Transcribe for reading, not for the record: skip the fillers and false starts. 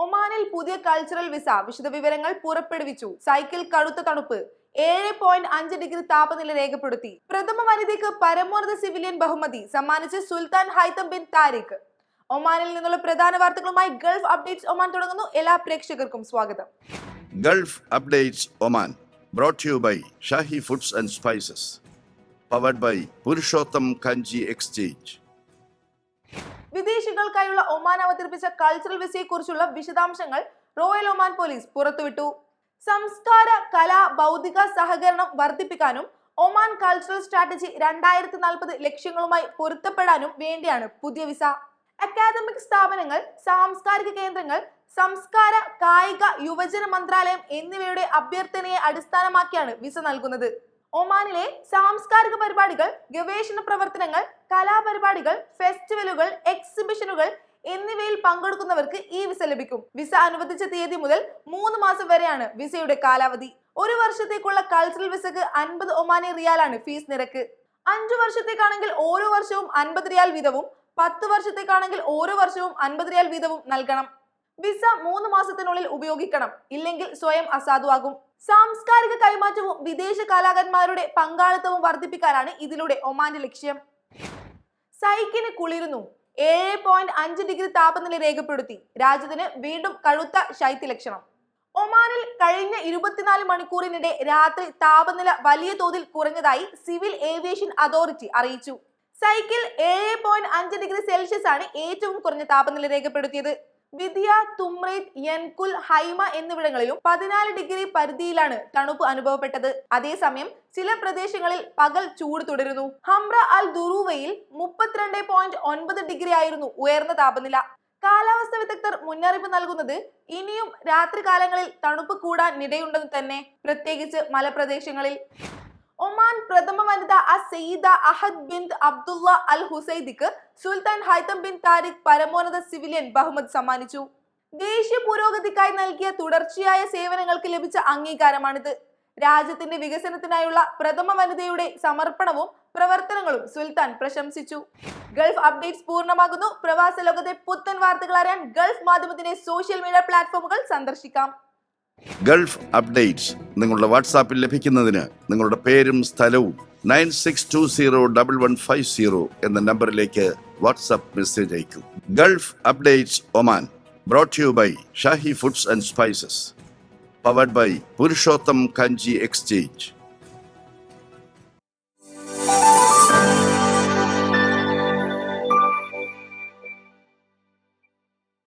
ഒമാനിൽ പുതിയ cultural visa വിശദവിവരങ്ങൾ പുറപ്പെടുവിച്ചു. സൈക്കിൾ കടുത്ത തണുപ്പ് 7.5 ഡിഗ്രി താപനില രേഖപ്പെടുത്തി. പ്രഥമ വനിതയ്ക്ക് പരമോന്നത സിവിലിയൻ ബഹുമതി സമ്മാനിച്ച് സുൽത്താൻ ഹൈതം ബിൻ താരിഖ്. ഒമാനിൽ നിന്നുള്ള പ്രധാന വാർത്തകളുമായി ഗൾഫ് അപ്ഡേറ്റ്സ് ഒമാൻ തുടങ്ങുന്നു. എല്ലാ പ്രേക്ഷകർക്കും സ്വാഗതം. Gulf Updates Oman brought to you by Shahi Foods and Spices, powered by Purushottam Kanji Exchange. വിദേശികൾക്കായുള്ള ഒമാൻ അവതരിപ്പിച്ച കൾച്ചറൽ വിസയെക്കുറിച്ചുള്ള വിശദാംശങ്ങൾ റോയൽ ഒമാൻ പോലീസ് പുറത്തുവിട്ടു. സംസ്കാര, കലാ, ബൗദ്ധിക സഹകരണം വർദ്ധിപ്പിക്കാനും ഒമാൻ കൾച്ചറൽ സ്ട്രാറ്റജി 2040 ലക്ഷ്യങ്ങളുമായി പൊരുത്തപ്പെടാനും വേണ്ടിയാണ് പുതിയ വിസ. അക്കാദമിക് സ്ഥാപനങ്ങൾ, സാംസ്കാരിക കേന്ദ്രങ്ങൾ, സംസ്കാര, കായിക, യുവജന മന്ത്രാലയം എന്നിവയുടെ അഭ്യർത്ഥനയെ അടിസ്ഥാനമാക്കിയാണ് വിസ നൽകുന്നത്. ഒമാനിലെ സാംസ്കാരിക പരിപാടികൾ, ഗവേഷണ പ്രവർത്തനങ്ങൾ, കലാപരിപാടികൾ, ഫെസ്റ്റിവലുകൾ, എക്സിബിഷനുകൾ എന്നിവയിൽ പങ്കെടുക്കുന്നവർക്ക് ഈ വിസ ലഭിക്കും. വിസ അനുവദിച്ച തീയതി മുതൽ 3 മാസം വരെയാണ് വിസയുടെ കാലാവധി. 1 വർഷത്തേക്കുള്ള കൾച്ചറൽ വിസക്ക് 50 ഒമാനി റിയാലാണ് ഫീസ് നിരക്ക്. 5 വർഷത്തേക്കാണെങ്കിൽ ഓരോ വർഷവും 50 റിയാൽ വീതവും, 10 വർഷത്തേക്കാണെങ്കിൽ ഓരോ വർഷവും 50 റിയാൽ വീതവും നൽകണം. വിസ 3 മാസത്തിനുള്ളിൽ ഉപയോഗിക്കണം, ഇല്ലെങ്കിൽ സ്വയം അസാധുവാകും. സാംസ്കാരിക കൈമാറ്റവും വിദേശ കലാകാരന്മാരുടെ പങ്കാളിത്തവും വർദ്ധിപ്പിക്കാനാണ് ഇതിലൂടെ ഒമാന്റെ ലക്ഷ്യം. സൈക്കിന് കുളിരുന്നു. 7.5 ഡിഗ്രി താപനില രേഖപ്പെടുത്തി. രാജ്യത്തിന് വീണ്ടും കടുത്ത ശൈത്യലക്ഷണം. ഒമാനിൽ കഴിഞ്ഞ 24 മണിക്കൂറിനിടെ രാത്രി താപനില വലിയ തോതിൽ കുറഞ്ഞതായി സിവിൽ ഏവിയേഷൻ അതോറിറ്റി അറിയിച്ചു. സൈക്കിൾ 7.5 ഡിഗ്രി സെൽഷ്യസ് ആണ് ഏറ്റവും കുറഞ്ഞ താപനില രേഖപ്പെടുത്തിയത്. വിദിയ, തുമ്രേത്, യൻകുൽ, ഹൈമ എന്നിവിടങ്ങളിലും 14 ഡിഗ്രി പരിധിയിലാണ് തണുപ്പ് അനുഭവപ്പെട്ടത്. അതേസമയം ചില പ്രദേശങ്ങളിൽ പകൽ ചൂട് തുടരുന്നു. ഹംറ അൽ ദുറൂവയിൽ 32.9 ഡിഗ്രി ആയിരുന്നു ഉയർന്ന താപനില. കാലാവസ്ഥാ വിദഗ്ധർ മുന്നറിയിപ്പ് നൽകുന്നത് ഇനിയും രാത്രികാലങ്ങളിൽ തണുപ്പ് കൂടാൻ ഇടയുണ്ടെന്ന് തന്നെ, പ്രത്യേകിച്ച് മലപ്രദേശങ്ങളിൽ. ഒമാൻ പ്രഥമ വനിത സയ്യിദ അഹദ് ബിൻത് അബ്ദുള്ള അൽ ഹുസൈദിക്ക് സുൽത്താൻ ഹൈതം ബിൻ താരിഖ് പരമോന്നത സിവിലിയൻ ബഹുമതി സമ്മാനിച്ചു. ദേശീയ പുരോഗതിക്കായി നൽകിയ തുടർച്ചയായ സേവനങ്ങൾക്ക് ലഭിച്ച അംഗീകാരമാണിത്. രാജ്യത്തിന്റെ വികസനത്തിനായുള്ള പ്രഥമ വനിതയുടെ സമർപ്പണവും പ്രവർത്തനങ്ങളും സുൽത്താൻ പ്രശംസിച്ചു. ഗൾഫ് അപ്ഡേറ്റ്സ് പൂർണ്ണമാകുന്നു. പ്രവാസ ലോകത്തെ പുത്തൻ വാർത്തകൾ അറിയാൻ ഗൾഫ് മാധ്യമത്തിന്റെ സോഷ്യൽ മീഡിയ പ്ലാറ്റ്ഫോമുകൾ സന്ദർശിക്കാം. ഗൾഫ് അപ്ഡേറ്റ്സ് നിങ്ങളുടെ വാട്സാപ്പിൽ ലഭിക്കുന്നതിന് നിങ്ങളുടെ പേരും സ്ഥലവും 96201150 എന്ന നമ്പറിലേക്ക് വാട്സാപ്പ് മെസ്സേജ് അയക്കൂ. Gulf Updates Oman brought to you by Shahi Foods and Spices, powered by Purushottam Kanji exchange.